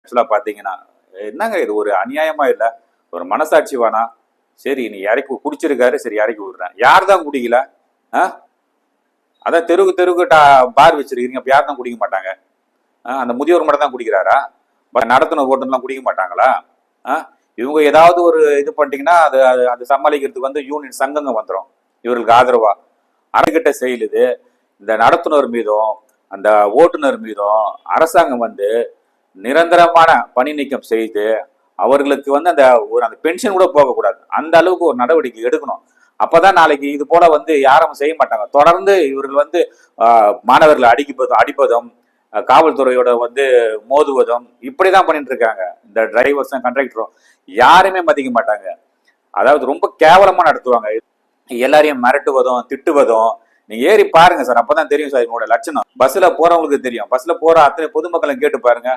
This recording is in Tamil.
ஆக்சுவலாக பார்த்தீங்கன்னா என்னங்க இது ஒரு அநியாயமா இல்லை? ஒரு மனசாட்சி வேணா? சரி நீ இறக்கி குடிச்சிருக்காரு, சரி இறக்கி விடுறேன். யார் தான் குடிக்கல? ஆ அதான் தெருவுக்கு பார் வச்சிருக்கீங்க, அப்ப யார் தான் குடிக்க மாட்டாங்க? அந்த முதியோர் மட்டும் தான் குடிக்கிறாரா? நடத்தின ஓட்டுலாம் குடிக்க மாட்டாங்களா? இவங்க ஏதாவது ஒரு இது பண்ணிட்டீங்கன்னா அது அது சமாளிக்கிறதுக்கு வந்து யூனியன் சங்கங்க வந்துடும் இவர்களுக்கு ஆதரவா. அரங்கிட்ட செயலுது. இந்த நடத்துனர் மீதும் அந்த ஓட்டுநர் மீதும் அரசாங்கம் வந்து நிரந்தரமான பணி நீக்கம் செய்து அவர்களுக்கு வந்து அந்த பென்ஷன் கூட போகக்கூடாது, அந்த அளவுக்கு ஒரு நடவடிக்கை எடுக்கணும். அப்பதான் நாளைக்கு இது போல வந்து யாரும் செய்ய மாட்டாங்க. தொடர்ந்து இவர்கள் வந்து மாணவர்களை அடிப்பதும் காவல்துறையோட வந்து மோதுவதும் இப்படிதான் பண்ணிட்டு இருக்காங்க. இந்த டிரைவர்ஸும் கண்டக்டரும் யாருமே மதிக்க மாட்டாங்க. அதாவது ரொம்ப கேவலமா நடத்துவாங்க. எல்லாரையும் மிரட்டுவதும் திட்டுவதும். நீங்க ஏறி பாருங்க சார், அப்பதான் தெரியும் சார் இவங்களோட லட்சணம். பஸ்ல போறவங்களுக்கு தெரியும். பஸ்ல போற அத்தனை பொதுமக்களை கேட்டு பாருங்க.